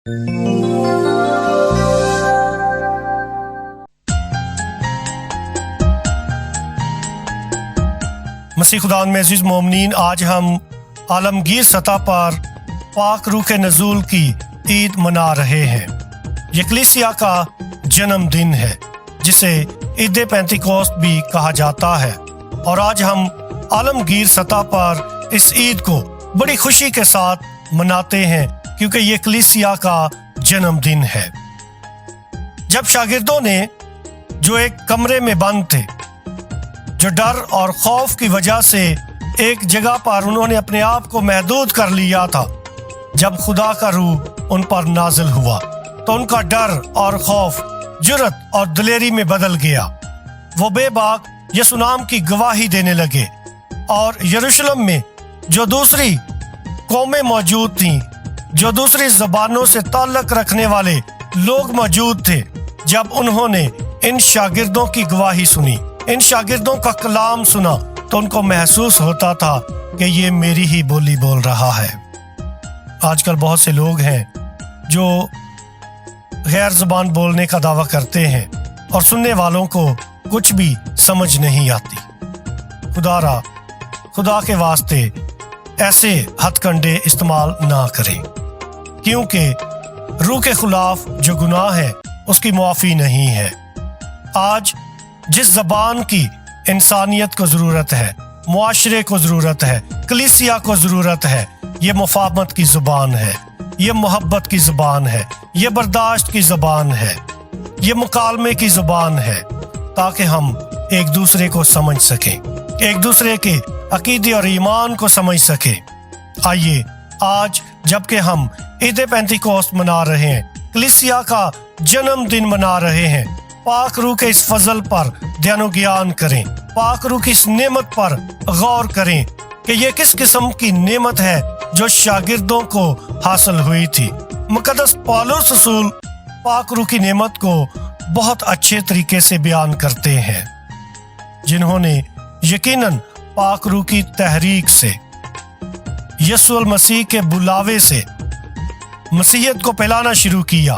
मसीह खुदा में अज़ीज़ मोमिनीन, आज हम आलमगीर सतह पर पाक रूह के नज़ूल की ईद मना रहे हैं। ये कलीसिया का जन्मदिन है जिसे ईद पेंटिकोस्ट भी कहा जाता है, और आज हम आलमगीर सतह पर इस ईद को बड़ी खुशी के साथ मनाते हैं क्योंकि ये कलीसिया का जन्मदिन है। जब शागिर्दों ने जो एक कमरे में बंद थे, जो डर और खौफ की वजह से एक जगह पर उन्होंने अपने आप को महदूद कर लिया था, जब खुदा का रूह उन पर नाजिल हुआ तो उनका डर और खौफ जुर्रत और दिलेरी में बदल गया। वो बेबाक यसु नाम की गवाही देने लगे, और यरूशलेम में जो दूसरी कौमें मौजूद थीं, जो दूसरी ज़बानों से ताल्लुक़ रखने वाले लोग मौजूद थे, जब उन्होंने इन शागिर्दों की गवाही सुनी, इन शागिर्दों का कलाम सुना, तो उनको महसूस होता था कि ये मेरी ही बोली बोल रहा है। आजकल बहुत से लोग हैं जो गैर ज़बान बोलने का दावा करते हैं और सुनने वालों को कुछ भी समझ नहीं आती। खुदा के वास्ते ऐसे हथकंडे इस्तेमाल ना करें, क्योंकि रूह के खिलाफ जो गुनाह है उसकी मुआफ़ी नहीं है। आज जिस ज़बान की इंसानियत को ज़रूरत है, मुआशरे को ज़रूरत है, कलीसिया को ज़रूरत है, ये मुफाहमत की ज़बान है, ये मोहब्बत की ज़बान है, ये बर्दाश्त की ज़बान है, ये मुकालमे की ज़बान है, ताकि हम एक दूसरे को समझ सकें, एक दूसरे के अकीदे और ईमान को समझ सकें। आइए आज जबकि हम ईद पेंटिकोस्ट मना रहे हैं, कलीसिया का जन्मदिन मना रहे हैं, पाक रूह के इस फजल पर ध्यान ज्ञान करें, पाक रूह की इस नेमत पर गौर करें कि ये किस किस्म की नेमत है जो शागिर्दों को हासिल हुई थी। मुकद्दस पौलुस रसूल पाक रूह की नेमत को बहुत अच्छे तरीके से बयान करते हैं, जिन्होंने यकीनन पाक रूह की तहरीक से, यीशु मसीह के बुलावे से मसीहत को फैलाना शुरू किया।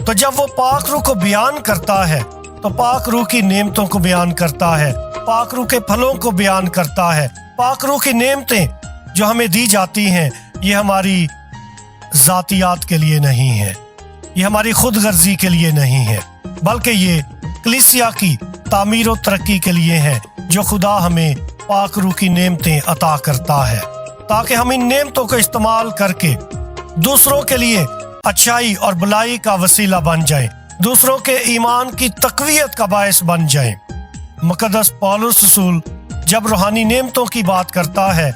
तो जब वो पाक रूह को बयान करता है तो पाक रूह की नेमतों को बयान करता है, पाक रूह के फलों को बयान करता है। पाक रूह की नेमतें जो हमें दी जाती हैं, ये हमारी ज़ातियात के लिए नहीं है, ये हमारी खुद गर्जी के लिए नहीं है, बल्कि ये कलीसिया की तामीर और तरक्की के लिए है, जो खुदा हमें पाक रूह की नेमतें अता करता है, ताकि हम इन नेमतों को इस्तेमाल करके दूसरों के लिए अच्छाई और भलाई का वसीला बन जाए, दूसरों के ईमान की तक़वियत का बायस बन जाए। मुकद्दस पौलुस रसूल जब रूहानी नेमतों की बात करता है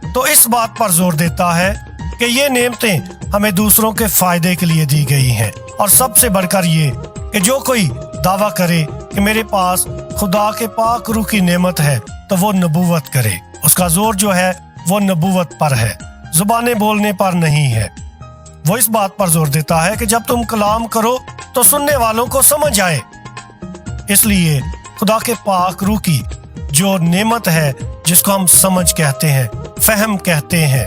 तो इस बात पर जोर देता है कि ये नेमतें हमें दूसरों के फायदे के लिए दी गई हैं, और सबसे बढ़कर ये कि जो कोई दावा करे कि मेरे पास खुदा के पाक रूह की नेमत है तो वो नबूवत करे। उसका जोर जो है वो नबूवत पर है, जुबानें बोलने पर नहीं है। वो इस बात पर जोर देता है कि जब तुम कलाम करो तो सुनने वालों को समझ आए। इसलिए खुदा के पाक रूह की जो नेमत है, जिसको हम समझ कहते हैं, फहम कहते हैं,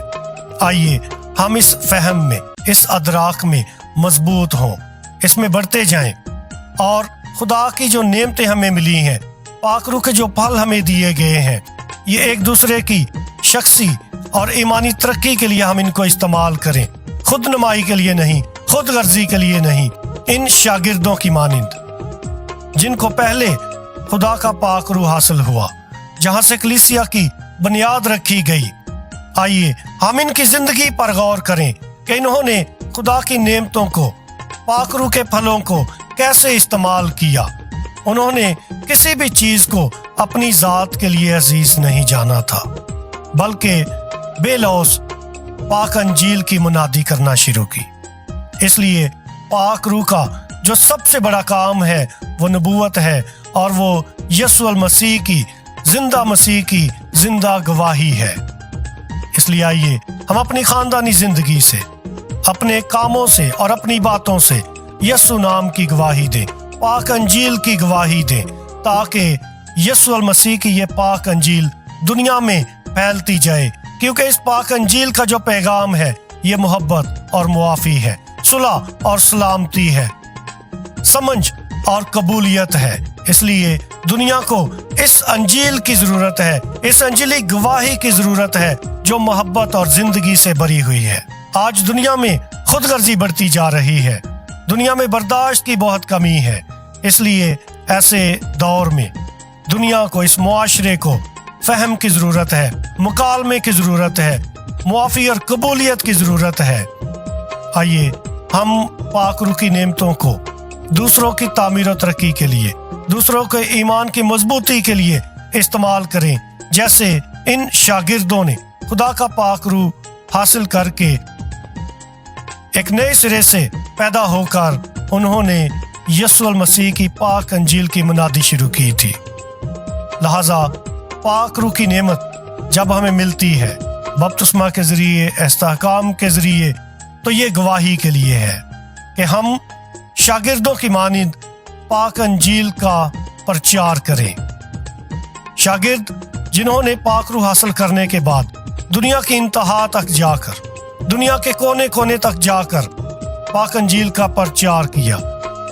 आइए हम इस फहम में, इस अदराक में मजबूत हों, इसमें बढ़ते जाएं, और खुदा की जो नेमतें हमें मिली हैं, पाक रूह के जो फल हमें दिए गए हैं, ये एक दूसरे की शख्सी और ईमानी तरक्की के लिए हम इनको इस्तेमाल करें, खुद नुमाई के लिए नहीं, खुद गर्जी के लिए नहीं। इन शागिर्दों की मानिंद जिनको पहले खुदा का पाक रूह हासिल हुआ, जहां से कलीसिया की बुनियाद रखी गई, आइए हम इनकी जिंदगी पर गौर करें कि इन्होंने खुदा की नेमतों को, पाक रूह के फलों को कैसे इस्तेमाल किया। उन्होंने किसी भी चीज को अपनी जात के लिए अजीज नहीं जाना था, बल्कि बेलौस पाक अंजील की मुनादी करना शुरू की। इसलिए पाक रूह का जो सबसे बड़ा काम है वो नबूवत है, और वो यीशु मसीह की जिंदा गवाही है। इसलिए आइए हम अपनी खानदानी जिंदगी से, अपने कामों से और अपनी बातों से यीशु नाम की गवाही दें, पाक अंजील की गवाही दें, ताकि यीशु मसीह की ये पाक अंजील दुनिया में फैलती जाए, क्योंकि इस पाक अंजील का जो पैगाम है ये मोहब्बत और मुआफ़ी है। सुलह और सलामती है, समझ और कबूलियत है। इसलिए दुनिया को इस अंजील की जरूरत है, इस अंजीली गवाही की जरूरत है जो मोहब्बत और जिंदगी से भरी हुई है। आज दुनिया में खुदगर्जी बढ़ती जा रही है, दुनिया में बर्दाश्त की बहुत कमी है। इसलिए ऐसे दौर में दुनिया को, इस मुआशरे को फहम की जरूरत है, मुकालमे की जरूरत है, मुआफ़ी और कबूलियत की जरूरत है। आइए हम पाक रूह की नेमतों को दूसरों की तामीर और तरक्की के लिए, दूसरों के ईमान की मजबूती के लिए इस्तेमाल करें, जैसे इन शागिर्दों ने खुदा का पाक रूह हासिल करके एक नए सिरे से पैदा होकर उन्होंने यीशु मसीह की पाक अंजील की मुनादी शुरू की थी। लिहाजा पाक रूह की नेमत जब हमें मिलती है बपतिस्मा के जरिए, इस्तेहकाम के जरिए, तो ये गवाही के लिए है कि हम शागिर्दों की मानिंद पाक अंजील का प्रचार करें। शागिर्द जिन्होंने पाक रूह हासिल करने के बाद दुनिया की इंतहा तक जाकर, दुनिया के कोने कोने तक जाकर पाक अंजील का प्रचार किया,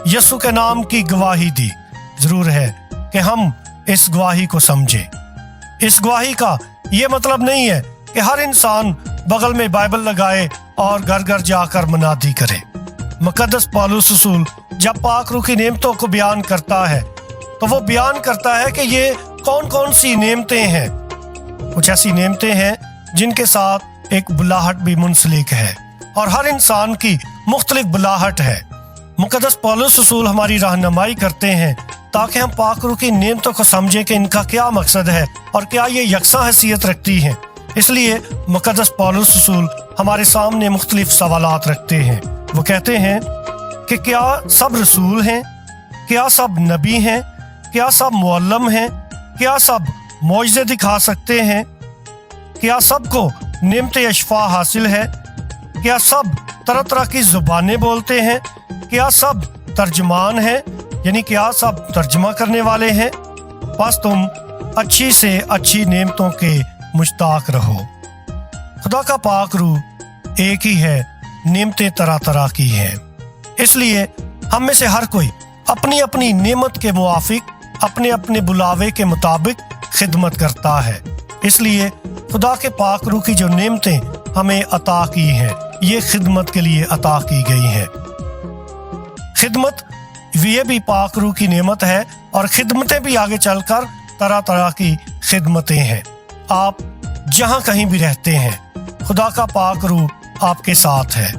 यीशु के नाम की गवाही दी। जरूर है कि हम इस गवाही को समझें। इस गवाही का ये मतलब नहीं है कि हर इंसान बगल में बाइबल लगाए और घर घर जाकर मुनादी करे। मुकद्दस पौलुस रसूल जब पाक रूह की नेमतों को बयान करता है तो वो बयान करता है कि ये कौन कौन सी नेमतें हैं। कुछ ऐसी नेमतें हैं जिनके साथ एक बुलाहट भी मुंसलिक है और हर इंसान की मुख्तलिफ बुलाहट है। मुकद्दस पौलुस रसूल हमारी रहनुमाई करते हैं ताकि हम पाक रूह की नेमतों को समझें कि इनका क्या मकसद है और क्या ये यकसा हैसियत रखती हैं। इसलिए मुकद्दस पौलुस रसूल हमारे सामने मुख्तलिफ सवालात रखते हैं। वो कहते हैं कि क्या सब रसूल हैं, क्या सब नबी हैं, क्या सब मुअल्लम हैं, क्या सब मौजज़े दिखा सकते हैं, क्या सबको नेमत अशफा हासिल है, क्या सब तरह तरह की ज़ुबानें बोलते हैं, क्या सब तर्जमान हैं, यानी क्या सब तर्जमा करने वाले हैं। बस तुम अच्छी से अच्छी नेमतों के मुश्ताक रहो। खुदा का पाक रूह एक ही है, नेमतें तरह तरह की हैं। इसलिए हम में से हर कोई अपनी अपनी नेमत के मुआफिक, अपने अपने बुलावे के मुताबिक खिदमत करता है। इसलिए खुदा के पाक रूह की जो नेमतें हमें अता की हैं, ये खिदमत के लिए अता की गई हैं। खिदमत ये भी पाक रूह की नेमत है और खिदमतें भी आगे चलकर तरह तरह की खिदमतें हैं। आप जहाँ कहीं भी रहते हैं, खुदा का पाक रूह आपके साथ है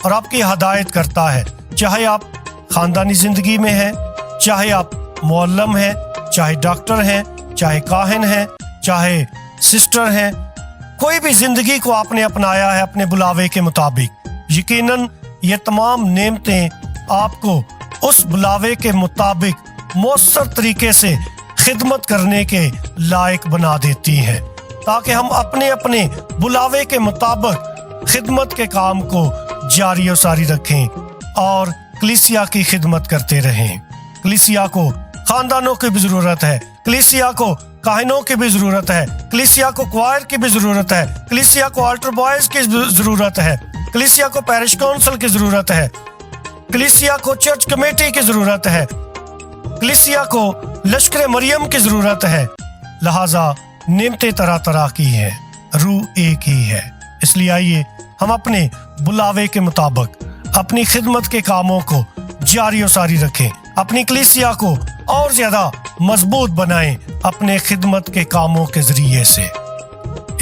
और आपकी हदायत करता है। चाहे आप खानदानी जिंदगी में हैं, चाहे आप मुअल्लम हैं, चाहे डॉक्टर हैं, चाहे काहिन हैं, चाहे सिस्टर हैं, कोई भी जिंदगी को आपने अपनाया है अपने बुलावे के मुताबिक, यकीनन ये तमाम नेमतें आपको उस बुलावे के मुताबिक मौसर तरीके से खिदमत करने के लायक बना देती हैं, ताकि हम अपने अपने बुलावे के मुताबिक खिदमत के काम को जारी और सारी रखें और कलीसिया की खिदमत करते रहें। कलीसिया को खानदानों की भी जरूरत है, कलीसिया को काहिनों की भी जरूरत है, कलीसिया को क्वायर की भी जरूरत है, कलीसिया को अल्टर बॉयज की जरूरत है, कलीसिया को पैरिश काउंसिल की जरूरत है, कलीसिया को चर्च कमेटी की जरूरत है, कलीसिया को लश्कर मरियम की जरूरत है। लिहाजा नेमतें तरह तरह की हैं, रूह एक ही है। इसलिए आइए हम अपने बुलावे के मुताबिक अपनी खिदमत के कामों को जारी और सारी रखें, अपनी कलीसिया को और ज्यादा मजबूत बनाएं अपने खिदमत के कामों के जरिए से।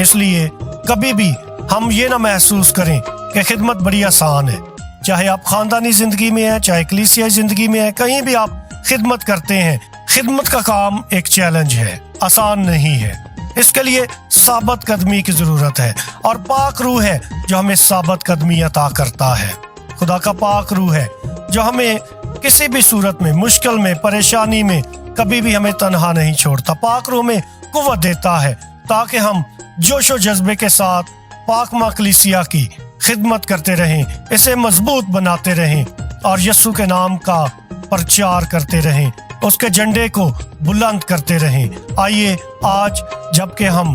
इसलिए कभी भी हम ये ना महसूस करें कि खिदमत बड़ी आसान है। चाहे आप खानदानी जिंदगी में हैं, चाहे कलीसिया जिंदगी में है, कहीं भी आप खिदमत करते हैं, खिदमत का काम एक चैलेंज है, आसान नहीं है। इसके लिए साबत कदमी की जरूरत है और पाक रूह है जो हमें साबत कदमी अता करता है। खुदा का पाक रूह है जो हमें किसी भी सूरत में, मुश्किल में, परेशानी में कभी भी हमें तन्हा नहीं छोड़ता। पाक रूह में कुव्वत देता है ताकि हम जोश और जज्बे के साथ पाक मां कलीसिया की खिदमत करते रहें, इसे मजबूत बनाते रहें और यीशु के नाम का प्रचार करते रहें, उसके झंडे को बुलंद करते रहें। आइए आज जबकि हम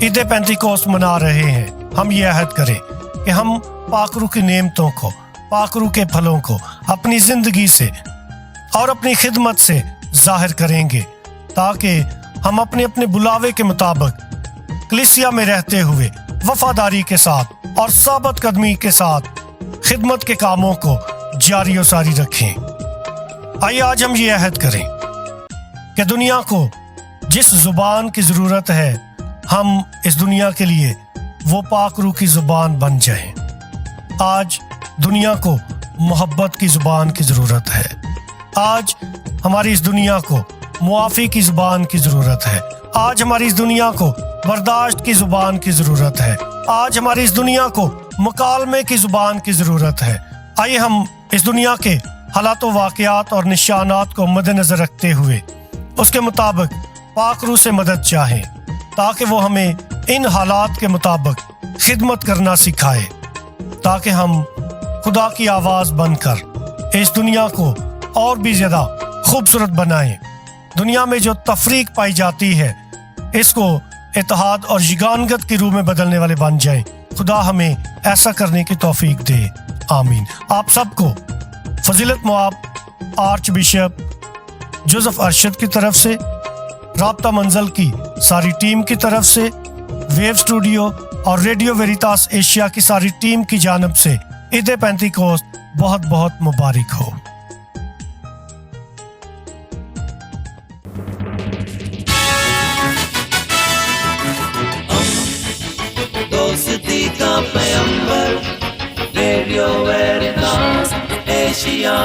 ईद पेंटिकोस्ट मना रहे हैं, हम ये अहद करें कि हम पाक रूह की नेमतों को पाक रूह के फलों को अपनी जिंदगी से और अपनी खिदमत से जाहिर करेंगे, ताकि हम अपने अपने बुलावे के मुताबिक कलीसिया में रहते हुए वफादारी के साथ और साबित कदमी के साथ खिदमत के कामों को जारी और सारी रखें। आइए आज हम ये अहद करें कि दुनिया को जिस जुबान की ज़रूरत है, हम इस दुनिया के लिए वो पाक रूह की ज़ुबान बन जाएं। आज दुनिया को मोहब्बत की ज़ुबान की ज़रूरत है। आज हमारी इस दुनिया को मुआफ़ी की ज़ुबान की ज़रूरत है। आज हमारी इस दुनिया को बर्दाश्त की ज़ुबान की ज़रूरत है। आज हमारी इस दुनिया को मुकालमे की ज़ुबान की ज़रूरत है। आइए हम इस दुनिया के हालात व वाक़यात और निशानात को मद्देनज़र रखते हुए उसके मुताबिक पाक रूह से मदद चाहें, ताकि वो हमें इन हालात के मुताबिक खिदमत करना सिखाए, ताकि हम खुदा की आवाज़ बनकर इस दुनिया को और भी ज़्यादा खूबसूरत बनाएं। दुनिया में जो तफरीक पाई जाती है, इसको इत्तेहाद और यगानगत की रूह में बदलने वाले बन जाएं। खुदा हमें ऐसा करने की तौफीक दे, आमीन। आप सबको फजीलत Moab arch bishop Joseph Arshad की तरफ से, राब्ता मंजल की सारी टीम की तरफ से, वेव स्टूडियो और रेडियो वेरिटास एशिया की सारी टीम की जानब से ईद पेंटिकोस्ट बहुत बहुत मुबारक हो। दोस्ती का पैगंबर, रेडियो वेरिटास एशिया।